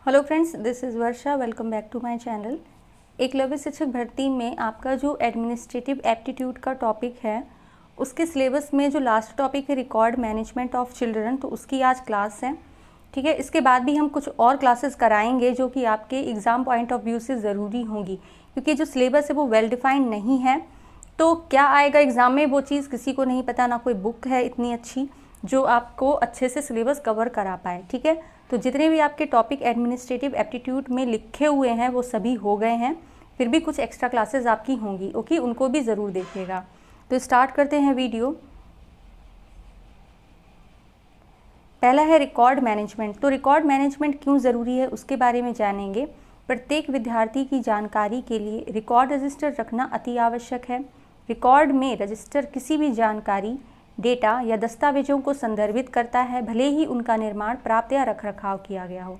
Hello friends, this is Varsha. Welcome back to my channel. Eklavya शिक्षक भर्ती में आपका जो एडमिनिस्ट्रेटिव एप्टीट्यूड का टॉपिक है, उसके सिलेबस में जो लास्ट टॉपिक है रिकॉर्ड मैनेजमेंट ऑफ चिल्ड्रन, तो उसकी आज क्लास है। ठीक है, इसके बाद भी हम कुछ और क्लासेस कराएंगे जो कि आपके एग्ज़ाम पॉइंट ऑफ व्यू से ज़रूरी होंगी, क्योंकि जो सिलेबस है वो वेल डिफाइंड नहीं है। तो क्या आएगा एग्ज़ाम में वो चीज़ किसी को नहीं पता, ना कोई बुक है इतनी अच्छी जो आपको अच्छे से सिलेबस कवर करा पाए। ठीक है, तो जितने भी आपके टॉपिक एडमिनिस्ट्रेटिव एप्टीट्यूड में लिखे हुए हैं वो सभी हो गए हैं, फिर भी कुछ एक्स्ट्रा क्लासेस आपकी होंगी। ओके, उनको भी ज़रूर देखिएगा। तो स्टार्ट करते हैं वीडियो। पहला है रिकॉर्ड मैनेजमेंट। तो रिकॉर्ड मैनेजमेंट क्यों ज़रूरी है उसके बारे में जानेंगे। प्रत्येक विद्यार्थी की जानकारी के लिए रिकॉर्ड रजिस्टर रखना अति आवश्यक है। रिकॉर्ड में रजिस्टर किसी भी जानकारी, डेटा या दस्तावेजों को संदर्भित करता है, भले ही उनका निर्माण, प्राप्त या रखरखाव किया गया हो।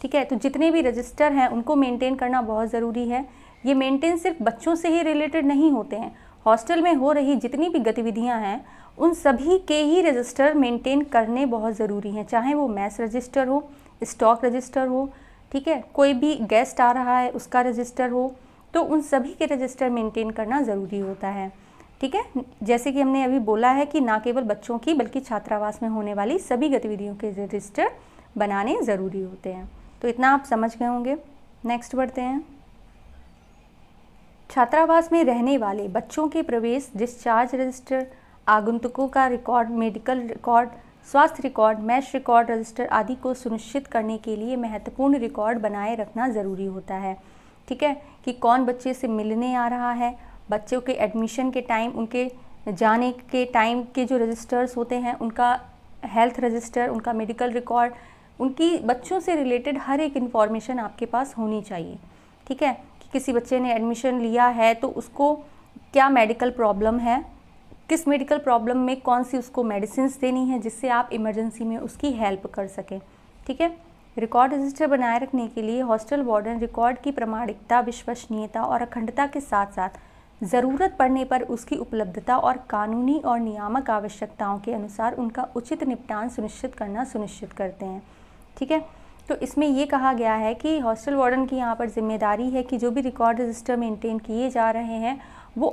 ठीक है, तो जितने भी रजिस्टर हैं उनको मेंटेन करना बहुत ज़रूरी है। ये मेंटेन सिर्फ बच्चों से ही रिलेटेड नहीं होते हैं, हॉस्टल में हो रही जितनी भी गतिविधियां हैं उन सभी के ही रजिस्टर मेंटेन करने बहुत ज़रूरी हैं, चाहे वो मैस रजिस्टर हो, स्टॉक रजिस्टर हो, ठीक है, कोई भी गेस्ट आ रहा है उसका रजिस्टर हो, तो उन सभी के रजिस्टर मेंटेन करना ज़रूरी होता है। ठीक है, जैसे कि हमने अभी बोला है कि ना केवल बच्चों की बल्कि छात्रावास में होने वाली सभी गतिविधियों के रजिस्टर बनाने ज़रूरी होते हैं। तो इतना आप समझ गए होंगे। नेक्स्ट बढ़ते हैं। छात्रावास में रहने वाले बच्चों के प्रवेश, डिस्चार्ज रजिस्टर, आगंतुकों का रिकॉर्ड, मेडिकल रिकॉर्ड, स्वास्थ्य रिकॉर्ड, मैश रिकॉर्ड रजिस्टर आदि को सुनिश्चित करने के लिए महत्वपूर्ण रिकॉर्ड बनाए रखना ज़रूरी होता है। ठीक है, कि कौन बच्चे से मिलने आ रहा है, बच्चों के एडमिशन के टाइम, उनके जाने के टाइम के जो रजिस्टर्स होते हैं, उनका हेल्थ रजिस्टर, उनका मेडिकल रिकॉर्ड, उनकी बच्चों से रिलेटेड हर एक इन्फॉर्मेशन आपके पास होनी चाहिए। ठीक है, कि किसी बच्चे ने एडमिशन लिया है तो उसको क्या मेडिकल प्रॉब्लम है, किस मेडिकल प्रॉब्लम में कौन सी उसको मेडिसिन देनी है जिससे आप इमरजेंसी में उसकी हेल्प कर सकें। ठीक है, रिकॉर्ड रजिस्टर बनाए रखने के लिए हॉस्टल वार्डन रिकॉर्ड की प्रामाणिकता, विश्वसनीयता और अखंडता के साथ साथ ज़रूरत पड़ने पर उसकी उपलब्धता और कानूनी और नियामक आवश्यकताओं के अनुसार उनका उचित निपटान सुनिश्चित करते हैं। ठीक है, तो इसमें ये कहा गया है कि हॉस्टल वार्डन की यहाँ पर जिम्मेदारी है कि जो भी रिकॉर्ड रजिस्टर मेंटेन किए जा रहे हैं वो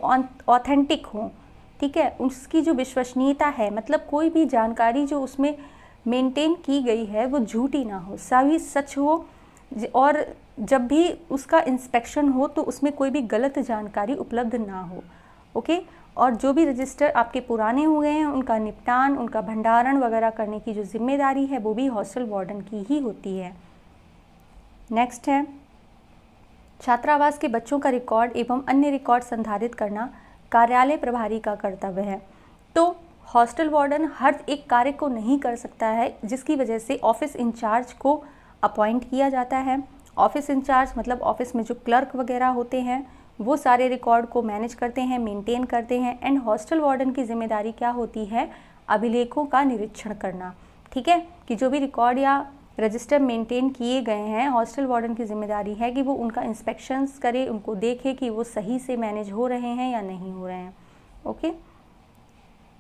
ऑथेंटिक हों। ठीक है, उसकी जो विश्वसनीयता है, मतलब कोई भी जानकारी जो उसमें मेंटेन की गई है वो झूठी ना हो, सभी सच हो, और जब भी उसका इंस्पेक्शन हो तो उसमें कोई भी गलत जानकारी उपलब्ध ना हो। ओके, और जो भी रजिस्टर आपके पुराने हो गए हैं उनका निपटान, उनका भंडारण वगैरह करने की जो जिम्मेदारी है वो भी हॉस्टल वार्डन की ही होती है। नेक्स्ट है, छात्रावास के बच्चों का रिकॉर्ड एवं अन्य रिकॉर्ड संधारित करना कार्यालय प्रभारी का कर्तव्य है। तो हॉस्टल वार्डन हर एक कार्य को नहीं कर सकता है, जिसकी वजह से ऑफिस इंचार्ज को अपॉइंट किया जाता है। ऑफिस इंचार्ज मतलब ऑफिस में जो क्लर्क वगैरह होते हैं वो सारे रिकॉर्ड को मैनेज करते हैं, मेंटेन करते हैं। एंड हॉस्टल वार्डन की जिम्मेदारी क्या होती है, अभिलेखों का निरीक्षण करना। ठीक है, कि जो भी रिकॉर्ड या रजिस्टर मेंटेन किए गए हैं, हॉस्टल वार्डन की जिम्मेदारी है कि वो उनका इंस्पेक्शंस करे, उनको देखे कि वो सही से मैनेज हो रहे हैं या नहीं हो रहे हैं। ओके,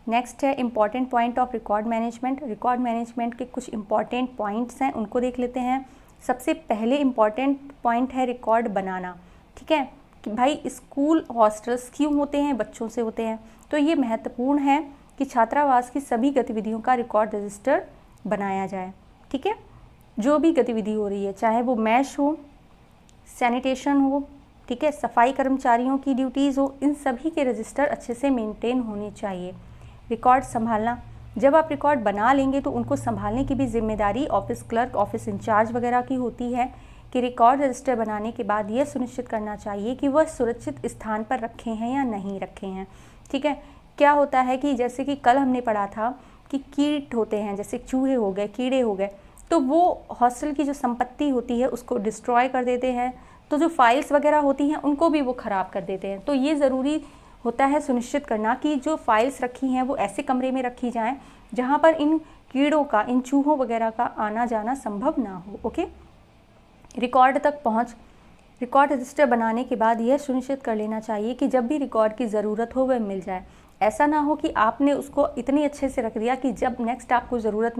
नेक्स्ट है important point of record management. Record management के कुछ इंपॉर्टेंट पॉइंट्स हैं, उनको देख लेते हैं। सबसे पहले इंपॉर्टेंट पॉइंट है रिकॉर्ड बनाना। ठीक है, कि भाई स्कूल हॉस्टल्स क्यों होते हैं, बच्चों से होते हैं, तो ये महत्वपूर्ण है कि छात्रावास की सभी गतिविधियों का रिकॉर्ड रजिस्टर बनाया जाए। ठीक है, जो भी गतिविधि हो रही है, चाहे वो मैश हो, सैनिटेशन हो, ठीक है, सफाई कर्मचारियों की ड्यूटीज़ हो, इन सभी के रजिस्टर अच्छे से मेंटेन होने चाहिए। रिकॉर्ड संभालना, जब आप रिकॉर्ड बना लेंगे तो उनको संभालने की भी जिम्मेदारी ऑफिस क्लर्क, ऑफिस इंचार्ज वगैरह की होती है कि रिकॉर्ड रजिस्टर बनाने के बाद यह सुनिश्चित करना चाहिए कि वह सुरक्षित स्थान पर रखे हैं या नहीं रखे हैं। ठीक है, क्या होता है कि जैसे कि कल हमने पढ़ा था कि कीट होते हैं, जैसे चूहे हो गए, कीड़े हो गए, तो वो हॉस्टल की जो संपत्ति होती है उसको डिस्ट्रॉय कर देते हैं, तो जो फाइल्स वगैरह होती हैं उनको भी वो ख़राब कर देते हैं। तो ये ज़रूरी होता है सुनिश्चित करना कि जो फाइल्स रखी हैं वो ऐसे कमरे में रखी जाएं जहां पर इन कीड़ों का, इन चूहों वगैरह का आना जाना संभव ना हो। ओके, रिकॉर्ड तक पहुंच, रिकॉर्ड रजिस्टर बनाने के बाद यह सुनिश्चित कर लेना चाहिए कि जब भी रिकॉर्ड की ज़रूरत हो वह मिल जाए। ऐसा ना हो कि आपने उसको इतनी अच्छे से रख दिया कि जब नेक्स्ट आपको ज़रूरत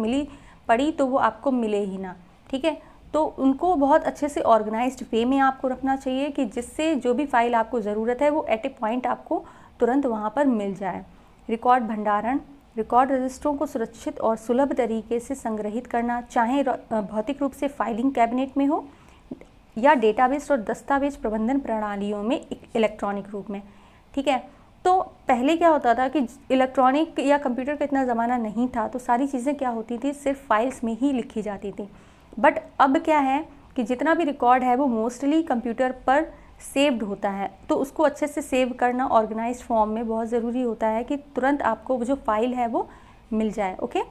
पड़ी तो वो आपको मिले ही ना। ठीक है, तो उनको बहुत अच्छे से ऑर्गेनाइज्ड वे में आपको रखना चाहिए कि जिससे जो भी फाइल आपको ज़रूरत है वो एट ए पॉइंट आपको तुरंत वहाँ पर मिल जाए। रिकॉर्ड भंडारण, रिकॉर्ड रजिस्टरों को सुरक्षित और सुलभ तरीके से संग्रहित करना, चाहे भौतिक रूप से फाइलिंग कैबिनेट में हो या डेटाबेस और दस्तावेज प्रबंधन प्रणालियों में इलेक्ट्रॉनिक रूप में। ठीक है, तो पहले क्या होता था कि इलेक्ट्रॉनिक या कंप्यूटर का इतना ज़माना नहीं था, तो सारी चीज़ें क्या होती थी, सिर्फ फाइल्स में ही लिखी जाती थी। बट अब क्या है कि जितना भी रिकॉर्ड है वो मोस्टली कंप्यूटर पर सेव्ड होता है, तो उसको अच्छे से सेव करना ऑर्गेनाइज्ड फॉर्म में बहुत ज़रूरी होता है कि तुरंत आपको जो फाइल है वो मिल जाए। ओके,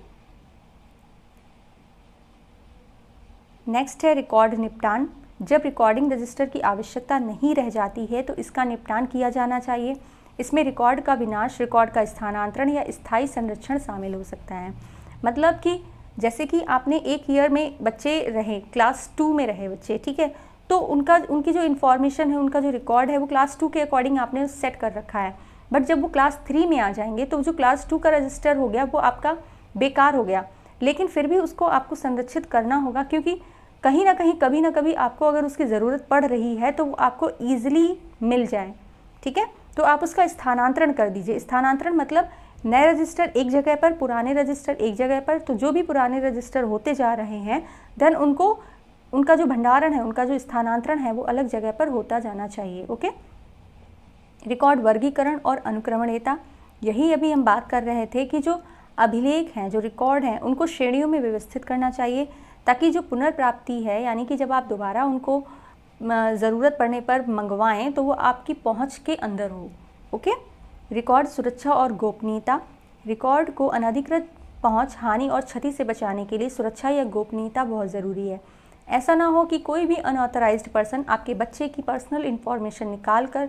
नेक्स्ट है रिकॉर्ड निपटान। जब रिकॉर्डिंग रजिस्टर की आवश्यकता नहीं रह जाती है तो इसका निपटान किया जाना चाहिए। इसमें रिकॉर्ड का विनाश, रिकॉर्ड का स्थानांतरण या स्थायी संरक्षण शामिल हो सकता है। मतलब कि जैसे कि आपने एक ईयर में बच्चे रहे, क्लास 2 में रहे बच्चे, ठीक है, तो उनकी जो इन्फॉर्मेशन है, उनका जो रिकॉर्ड है वो क्लास 2 के अकॉर्डिंग आपने सेट कर रखा है। बट जब वो क्लास 3 में आ जाएंगे तो जो क्लास 2 का रजिस्टर हो गया वो आपका बेकार हो गया, लेकिन फिर भी उसको आपको संरक्षित करना होगा, क्योंकि कहीं ना कहीं कभी ना कभी आपको अगर उसकी ज़रूरत पड़ रही है तो वो आपको ईजिली मिल जाए। ठीक है, तो आप उसका स्थानांतरण कर दीजिए। स्थानांतरण मतलब नए रजिस्टर एक जगह पर, पुराने रजिस्टर एक जगह पर। तो जो भी पुराने रजिस्टर होते जा रहे हैं देन उनका जो भंडारण है, उनका जो स्थानांतरण है वो अलग जगह पर होता जाना चाहिए। ओके, रिकॉर्ड वर्गीकरण और अनुक्रमणीयता, यही अभी हम बात कर रहे थे कि जो अभिलेख हैं, जो रिकॉर्ड हैं, उनको श्रेणियों में व्यवस्थित करना चाहिए ताकि जो पुनर्प्राप्ति है, यानी कि जब आप दोबारा उनको ज़रूरत पड़ने पर मंगवाएं तो वो आपकी पहुंच के अंदर हो। ओके, रिकॉर्ड सुरक्षा और गोपनीयता, रिकॉर्ड को अनधिकृत पहुंच, हानि और क्षति से बचाने के लिए सुरक्षा या गोपनीयता बहुत ज़रूरी है। ऐसा ना हो कि कोई भी अनऑथराइज्ड पर्सन आपके बच्चे की पर्सनल इन्फॉर्मेशन निकाल कर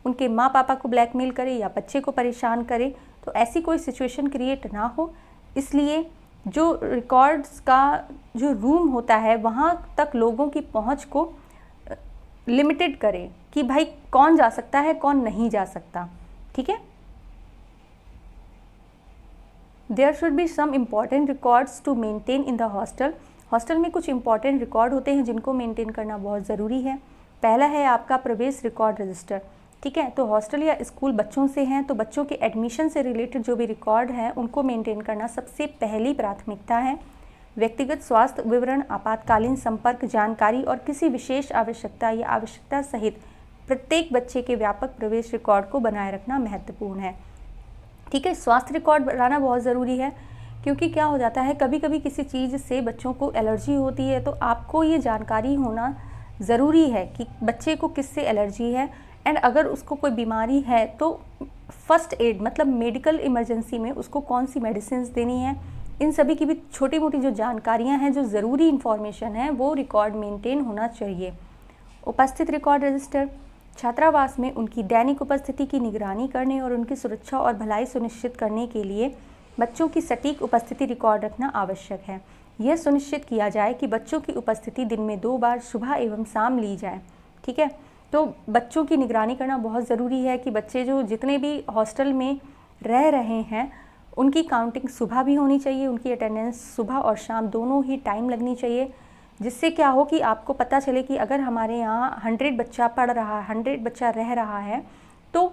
उनके माँ पापा को ब्लैकमेल करे या बच्चे को परेशान करे, तो ऐसी कोई सिचुएशन क्रिएट ना हो। इसलिए जो रिकॉर्ड्स का जो रूम होता है वहाँ तक लोगों की पहुँच को लिमिटेड करें कि भाई कौन जा सकता है, कौन नहीं जा सकता। ठीक है, there should be some important records to maintain in the hostel. Hostel में कुछ इंपॉर्टेंट रिकॉर्ड होते हैं जिनको मेंटेन करना बहुत ज़रूरी है। पहला है आपका प्रवेश रिकॉर्ड रजिस्टर। ठीक है, तो हॉस्टल या स्कूल बच्चों से हैं तो बच्चों के एडमिशन से रिलेटेड जो भी रिकॉर्ड हैं उनको मेंटेन करना सबसे पहली प्राथमिकता है। व्यक्तिगत स्वास्थ्य विवरण, आपातकालीन संपर्क जानकारी और किसी विशेष आवश्यकता या आवश्यकता सहित प्रत्येक बच्चे के व्यापक प्रवेश रिकॉर्ड को बनाए रखना महत्वपूर्ण है। ठीक है, स्वास्थ्य रिकॉर्ड बनाना बहुत ज़रूरी है, क्योंकि क्या हो जाता है कभी कभी किसी चीज़ से बच्चों को एलर्जी होती है, तो आपको ये जानकारी होना ज़रूरी है कि बच्चे को किससे एलर्जी है, एंड अगर उसको कोई बीमारी है तो फर्स्ट एड मतलब मेडिकल इमरजेंसी में उसको कौन सी मेडिसिन देनी है, इन सभी की भी छोटी मोटी जो जानकारियां हैं, जो ज़रूरी इन्फॉर्मेशन है, वो रिकॉर्ड मेंटेन होना चाहिए। उपस्थित रिकॉर्ड रजिस्टर, छात्रावास में उनकी दैनिक उपस्थिति की निगरानी करने और उनकी सुरक्षा और भलाई सुनिश्चित करने के लिए बच्चों की सटीक उपस्थिति रिकॉर्ड रखना आवश्यक है। यह सुनिश्चित किया जाए कि बच्चों की उपस्थिति दिन में 2 बार सुबह एवं शाम ली जाए। ठीक है, तो बच्चों की निगरानी करना बहुत ज़रूरी है कि बच्चे जो जितने भी हॉस्टल में रह रहे हैं उनकी काउंटिंग सुबह भी होनी चाहिए, उनकी अटेंडेंस सुबह और शाम दोनों ही टाइम लगनी चाहिए, जिससे क्या हो कि आपको पता चले कि अगर हमारे यहाँ 100 बच्चा पढ़ रहा है, 100 बच्चा रह रहा है, तो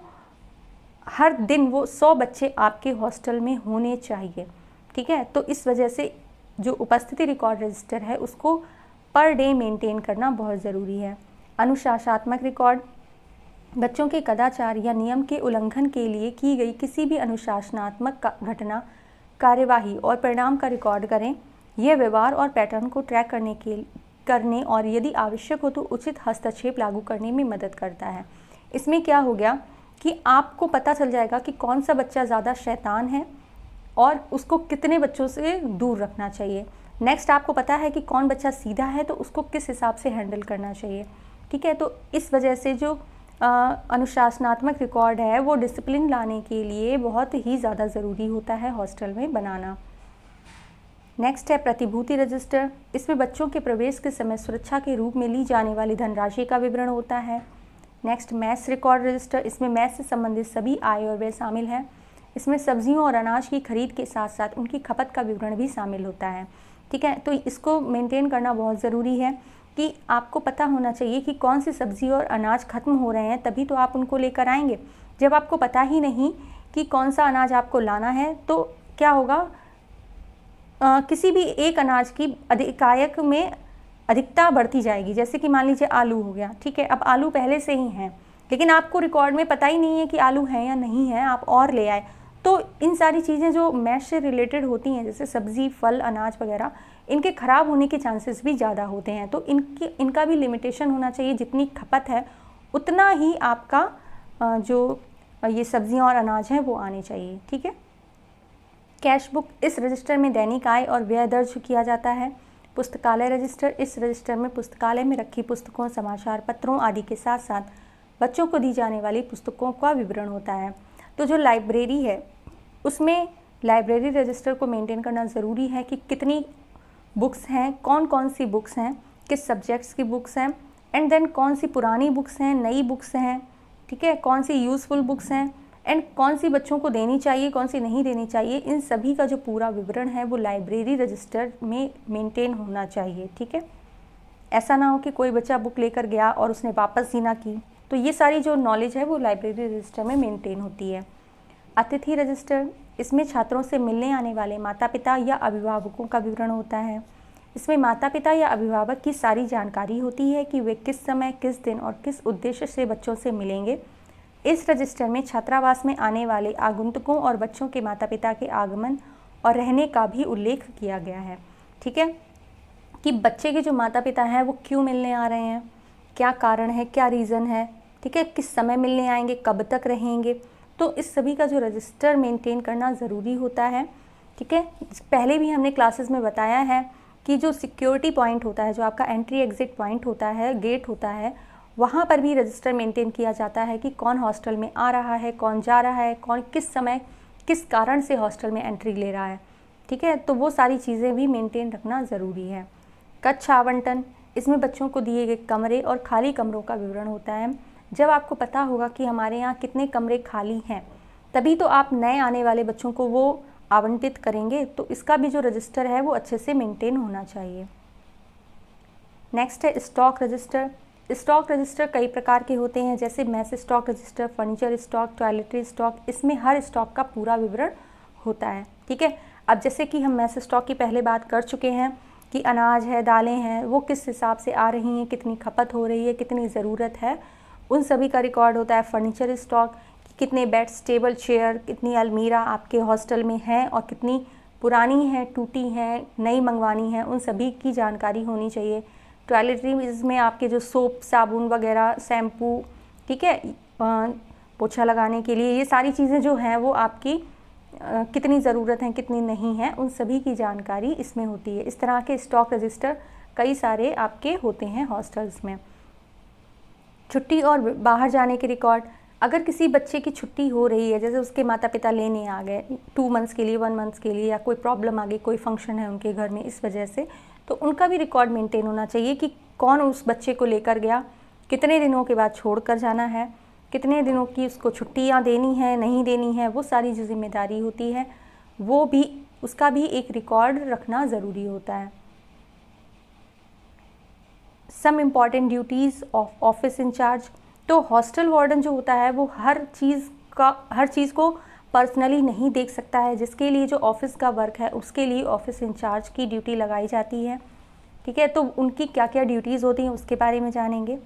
हर दिन वो 100 बच्चे आपके हॉस्टल में होने चाहिए। ठीक है, तो इस वजह से जो उपस्थिति रिकॉर्ड रजिस्टर है उसको पर डे मेंटेन करना बहुत ज़रूरी है। अनुशासनात्मक रिकॉर्ड, बच्चों के कदाचार या नियम के उल्लंघन के लिए की गई किसी भी अनुशासनात्मक घटना, कार्यवाही और परिणाम का रिकॉर्ड करें। यह व्यवहार और पैटर्न को ट्रैक करने और यदि आवश्यक हो तो उचित हस्तक्षेप लागू करने में मदद करता है। इसमें क्या हो गया कि आपको पता चल जाएगा कि कौन सा बच्चा ज़्यादा शैतान है और उसको कितने बच्चों से दूर रखना चाहिए। नेक्स्ट, आपको पता है कि कौन बच्चा सीधा है तो उसको किस हिसाब से हैंडल करना चाहिए। ठीक है, तो इस वजह से जो अनुशासनात्मक रिकॉर्ड है वो डिसिप्लिन लाने के लिए बहुत ही ज़्यादा ज़रूरी होता है हॉस्टल में बनाना। नेक्स्ट है प्रतिभूति रजिस्टर। इसमें बच्चों के प्रवेश के समय सुरक्षा के रूप में ली जाने वाली धनराशि का विवरण होता है। Next, mess record register. इसमें मैस से संबंधित सभी आय और व्यय शामिल हैं। इसमें सब्जियों और अनाज की खरीद के साथ साथ उनकी खपत का विवरण भी शामिल होता है। ठीक ठीक है। तो इसको मेंटेन करना बहुत ज़रूरी है कि आपको पता होना चाहिए कि कौन सी सब्ज़ी और अनाज ख़त्म हो रहे हैं, तभी तो आप उनको लेकर आएंगे। जब आपको पता ही नहीं कि कौन सा अनाज आपको लाना है तो क्या होगा, किसी भी एक अनाज की अधिकायक में अधिकता बढ़ती जाएगी। जैसे कि मान लीजिए आलू हो गया, ठीक है, अब आलू पहले से ही हैं लेकिन आपको रिकॉर्ड में पता ही नहीं है कि आलू हैं या नहीं है, आप और ले आए। तो इन सारी चीज़ें जो मैश से रिलेटेड होती हैं, जैसे सब्ज़ी, फल, अनाज वगैरह, इनके ख़राब होने के चांसेस भी ज़्यादा होते हैं। तो इनका भी लिमिटेशन होना चाहिए, जितनी खपत है उतना ही आपका जो ये सब्जियां और अनाज हैं वो आने चाहिए, ठीक है। कैश बुक, इस रजिस्टर में दैनिक आय और व्यय दर्ज किया जाता है। पुस्तकालय रजिस्टर, इस रजिस्टर में पुस्तकालय में रखी पुस्तकों, समाचार पत्रों आदि के साथ साथ बच्चों को दी जाने वाली पुस्तकों का विवरण होता है। तो जो लाइब्रेरी है उसमें लाइब्रेरी रजिस्टर को मेंटेन करना ज़रूरी है कि कितनी बुक्स हैं, कौन कौन सी बुक्स हैं, किस सब्जेक्ट्स की बुक्स हैं, एंड देन कौन सी पुरानी बुक्स हैं, नई बुक्स हैं, ठीक है, कौन सी यूज़फुल बुक्स हैं, एंड कौन सी बच्चों को देनी चाहिए, कौन सी नहीं देनी चाहिए। इन सभी का जो पूरा विवरण है वो लाइब्रेरी रजिस्टर में मेंटेन होना चाहिए, ठीक है। ऐसा ना हो कि कोई बच्चा बुक लेकर गया और उसने वापस ही ना की। तो ये सारी जो नॉलेज है वो लाइब्रेरी रजिस्टर में मेंटेन होती है। अतिथि रजिस्टर, इसमें छात्रों से मिलने आने वाले माता पिता या अभिभावकों का विवरण होता है। इसमें माता पिता या अभिभावक की सारी जानकारी होती है कि वे किस समय, किस दिन और किस उद्देश्य से बच्चों से मिलेंगे। इस रजिस्टर में छात्रावास में आने वाले आगंतुकों और बच्चों के माता पिता के आगमन और रहने का भी उल्लेख किया गया है, ठीक है, कि बच्चे के जो माता पिता हैं वो क्यों मिलने आ रहे हैं, क्या कारण है, क्या रीज़न है, ठीक है, किस समय मिलने आएंगे, कब तक रहेंगे। तो इस सभी का जो रजिस्टर मेंटेन करना ज़रूरी होता है, ठीक है। पहले भी हमने क्लासेस में बताया है कि जो सिक्योरिटी पॉइंट होता है, जो आपका एंट्री एग्जिट पॉइंट होता है, गेट होता है, वहाँ पर भी रजिस्टर मेंटेन किया जाता है कि कौन हॉस्टल में आ रहा है, कौन जा रहा है, कौन किस समय किस कारण से हॉस्टल में एंट्री ले रहा है, ठीक है। तो वो सारी चीज़ें भी मेंटेन रखना ज़रूरी है। कक्ष आवंटन, इसमें बच्चों को दिए गए कमरे और खाली कमरों का विवरण होता है। जब आपको पता होगा कि हमारे यहाँ कितने कमरे खाली हैं, तभी तो आप नए आने वाले बच्चों को वो आवंटित करेंगे। तो इसका भी जो रजिस्टर है वो अच्छे से मेंटेन होना चाहिए। नेक्स्ट है स्टॉक रजिस्टर। स्टॉक रजिस्टर कई प्रकार के होते हैं, जैसे mess stock register, furniture stock, toiletry stock. इसमें हर स्टॉक का पूरा विवरण होता है, ठीक है। अब जैसे कि हम मैस स्टॉक की पहले बात कर चुके हैं कि अनाज है, दालें हैं, वो किस हिसाब से आ रही हैं, कितनी खपत हो रही है, कितनी ज़रूरत है, उन सभी का रिकॉर्ड होता है। फर्नीचर स्टॉक, कितने बेड्स, टेबल, चेयर, कितनी अलमीरा आपके हॉस्टल में हैं और कितनी पुरानी हैं, टूटी हैं, नई मंगवानी है, उन सभी की जानकारी होनी चाहिए। टॉयलेटरीज में आपके जो सोप, साबुन वगैरह, शैम्पू, ठीक है, पोछा लगाने के लिए, ये सारी चीज़ें जो हैं वो आपकी कितनी ज़रूरत है, कितनी नहीं है, उन सभी की जानकारी इसमें होती है। इस तरह के स्टॉक रजिस्टर कई सारे आपके होते हैं हॉस्टल्स में। छुट्टी और बाहर जाने के रिकॉर्ड, अगर किसी बच्चे की छुट्टी हो रही है, जैसे उसके माता पिता लेने आ गए 2 मंथ्स के लिए, 1 मंथ्स के लिए, या कोई प्रॉब्लम आ गई, कोई फंक्शन है उनके घर में इस वजह से, तो उनका भी रिकॉर्ड मेंटेन होना चाहिए कि कौन उस बच्चे को लेकर गया, कितने दिनों के बाद छोड़ कर जाना है, कितने दिनों की उसको छुट्टियाँ देनी है, नहीं देनी है, वो सारी जो जिम्मेदारी होती है वो भी, उसका भी एक रिकॉर्ड रखना ज़रूरी होता है। Some important duties of office incharge, तो हॉस्टल वार्डन जो होता है वो हर चीज़ को पर्सनली नहीं देख सकता है। जिसके लिए जो ऑफिस का वर्क है उसके लिए ऑफिस इंचार्ज की ड्यूटी लगाई जाती है, ठीक है। तो उनकी क्या क्या ड्यूटीज़ होती हैं उसके बारे में जानेंगे।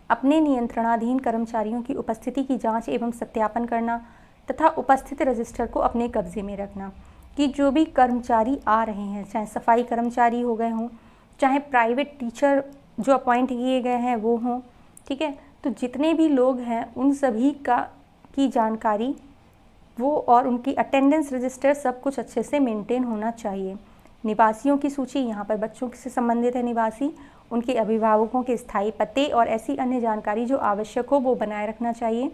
अपने नियंत्रणाधीन कर्मचारियों की उपस्थिति की जांच एवं सत्यापन करना तथा उपस्थित रजिस्टर को अपने कब्जे में रखना कि जो भी कर्मचारी आ रहे हैं, चाहे सफाई कर्मचारी हो गए हों, चाहे प्राइवेट टीचर जो अपॉइंट किए गए हैं वो हों, ठीक है। तो जितने भी लोग हैं उन सभी की जानकारी वो और उनकी अटेंडेंस रजिस्टर सब कुछ अच्छे से मेंटेन होना चाहिए। निवासियों की सूची, यहाँ पर बच्चों से संबंधित है निवासी, उनके अभिभावकों के स्थायी पते और ऐसी अन्य जानकारी जो आवश्यक हो वो बनाए रखना चाहिए,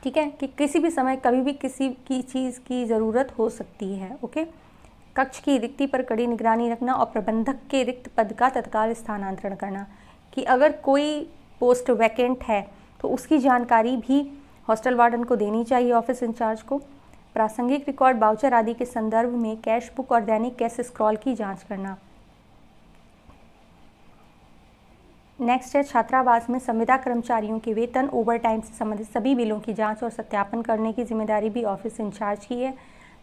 ठीक है, कि किसी भी समय कभी भी किसी की चीज़ की ज़रूरत हो सकती है, ओके। कक्ष की रिक्ति पर कड़ी निगरानी रखना और प्रबंधक के रिक्त पद का तत्काल स्थानांतरण करना, कि अगर कोई पोस्ट वैकेंट है तो उसकी जानकारी भी हॉस्टल वार्डन को देनी चाहिए, ऑफिस इंचार्ज को। प्रासंगिक रिकॉर्ड, बाउचर आदि के संदर्भ में कैश बुक और दैनिक कैश स्क्रॉल की जांच करना, नेक्स्ट है छात्रावास में संविदा कर्मचारियों के वेतन ओवर टाइम से संबंधित सभी बिलों की जांच और सत्यापन करने की जिम्मेदारी भी ऑफिस इंचार्ज की है।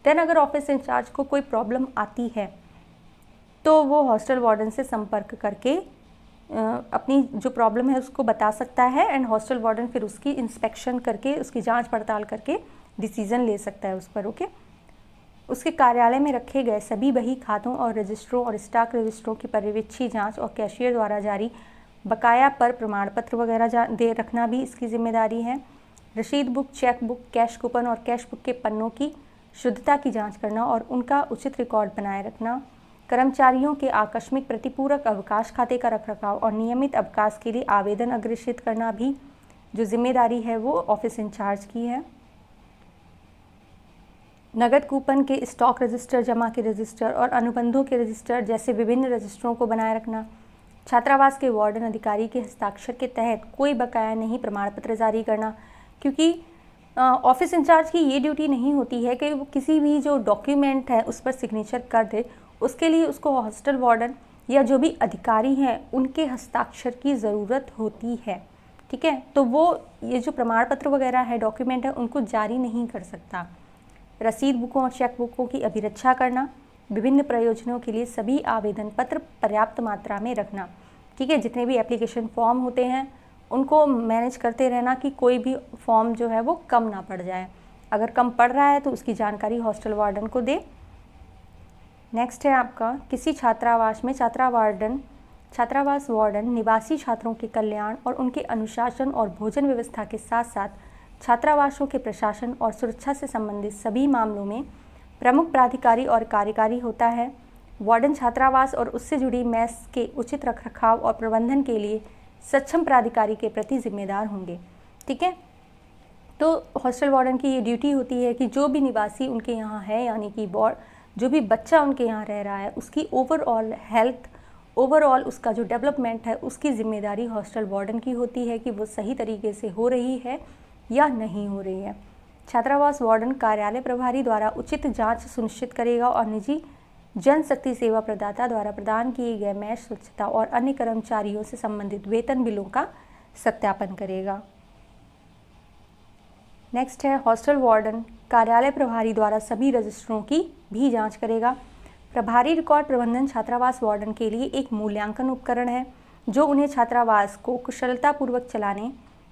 देन अगर ऑफिस इंचार्ज को कोई प्रॉब्लम आती है तो वो हॉस्टल वार्डन से संपर्क करके अपनी जो प्रॉब्लम है उसको बता सकता है एंड हॉस्टल वार्डन फिर उसकी इंस्पेक्शन करके उसकी जांच पड़ताल करके डिसीजन ले सकता है उस पर। ओके, उसके कार्यालय में रखे गए सभी बही खातों और रजिस्टरों और स्टॉक रजिस्टरों की पर्यवेक्षी जांच और कैशियर द्वारा जारी बकाया पर प्रमाण पत्र वगैरह दे रखना भी इसकी जिम्मेदारी है। रसीद book, cheque book, cash coupon और कैश बुक के पन्नों की शुद्धता की जांच करना और उनका उचित रिकॉर्ड बनाए रखना। कर्मचारियों के आकस्मिक प्रतिपूरक अवकाश खाते का रखरखाव और नियमित अवकाश के लिए आवेदन अग्रेषित करना भी जो जिम्मेदारी है वो ऑफिस इंचार्ज की है। नगद कूपन के स्टॉक रजिस्टर, जमा के रजिस्टर और अनुबंधों के रजिस्टर जैसे विभिन्न रजिस्टरों को बनाए रखना। छात्रावास के वार्डन अधिकारी के हस्ताक्षर के तहत कोई बकाया नहीं प्रमाण पत्र जारी करना, क्योंकि ऑफिस इंचार्ज की ये ड्यूटी नहीं होती है कि वो किसी भी जो डॉक्यूमेंट है उस पर सिग्नेचर कर दे। उसके लिए उसको हॉस्टल वार्डन या जो भी अधिकारी हैं उनके हस्ताक्षर की ज़रूरत होती है। ठीक है, तो वो ये जो प्रमाण पत्र वगैरह है, डॉक्यूमेंट है, उनको जारी नहीं कर सकता। रसीद बुकों और चेक बुकों की अभिरक्षा करना, विभिन्न प्रयोजनों के लिए सभी आवेदन पत्र पर्याप्त मात्रा में रखना। ठीक है, जितने भी एप्लीकेशन फॉर्म होते हैं उनको मैनेज करते रहना कि कोई भी फॉर्म जो है वो कम ना पड़ जाए। अगर कम पड़ रहा है तो उसकी जानकारी हॉस्टल वार्डन को दे। नेक्स्ट है आपका किसी छात्रावास में छात्रावास वार्डन निवासी छात्रों के कल्याण और उनके अनुशासन और भोजन व्यवस्था के साथ साथ छात्रावासों के प्रशासन और सुरक्षा से संबंधित सभी मामलों में प्रमुख प्राधिकारी और कार्यकारी होता है। वार्डन छात्रावास और उससे जुड़ी मेस के उचित रखरखाव और प्रबंधन के लिए सक्षम प्राधिकारी के प्रति जिम्मेदार होंगे। ठीक है, तो हॉस्टल वार्डन की ये ड्यूटी होती है कि जो भी निवासी उनके यहाँ है, यानी कि जो भी बच्चा उनके यहाँ रह रहा है, उसकी ओवरऑल हेल्थ, ओवरऑल उसका जो डेवलपमेंट है, उसकी जिम्मेदारी हॉस्टल वार्डन की होती है कि वो सही तरीके से हो रही है या नहीं हो रही है। छात्रावास वार्डन कार्यालय प्रभारी द्वारा उचित जांच सुनिश्चित करेगा और निजी जनशक्ति सेवा प्रदाता द्वारा प्रदान किए गए मेस स्वच्छता और अन्य कर्मचारियों से संबंधित वेतन बिलों का सत्यापन करेगा। नेक्स्ट है हॉस्टल वार्डन कार्यालय प्रभारी द्वारा सभी रजिस्टरों की भी जांच करेगा। प्रभारी रिकॉर्ड प्रबंधन छात्रावास वार्डन के लिए एक मूल्यांकन उपकरण है जो उन्हें छात्रावास को कुशलतापूर्वक चलाने,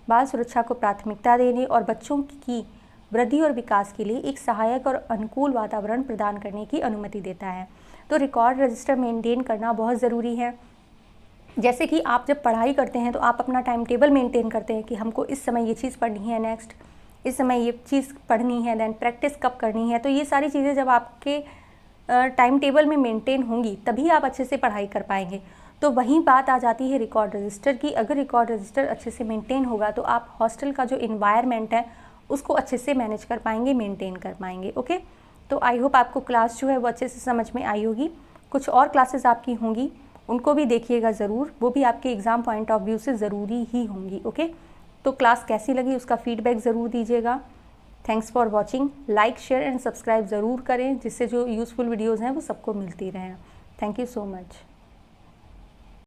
बाल सुरक्षा को प्राथमिकता देने और बच्चों की वृद्धि और विकास के लिए एक सहायक और अनुकूल वातावरण प्रदान करने की अनुमति देता है। तो रिकॉर्ड रजिस्टर मेंटेन करना बहुत ज़रूरी है। जैसे कि आप जब पढ़ाई करते हैं तो आप अपना टाइम टेबल मेंटेन करते हैं कि हमको इस समय ये चीज़ पढ़नी है, नेक्स्ट इस समय ये चीज़ पढ़नी है, देन प्रैक्टिस कब करनी है। तो ये सारी चीज़ें जब आपके टाइम टेबल में मेंटेन होंगी तभी आप अच्छे से पढ़ाई कर पाएंगे। तो वही बात आ जाती है रिकॉर्ड रजिस्टर की। अगर रिकॉर्ड रजिस्टर अच्छे से मेंटेन होगा तो आप हॉस्टल का जो इन्वायरमेंट है उसको अच्छे से मैनेज कर पाएंगे, मेंटेन कर पाएंगे। ओके, तो आई होप आपको क्लास जो है वो अच्छे से समझ में आई होगी। कुछ और क्लासेस आपकी होंगी, उनको भी देखिएगा ज़रूर, वो भी आपके एग्ज़ाम पॉइंट ऑफ व्यू से ज़रूरी ही होंगी। ओके, तो क्लास कैसी लगी उसका फीडबैक ज़रूर दीजिएगा। Thanks for watching. Like, share and subscribe ज़रूर करें जिससे जो यूज़फुल वीडियोज़ हैं वो सबको मिलती रहें। Thank you so much.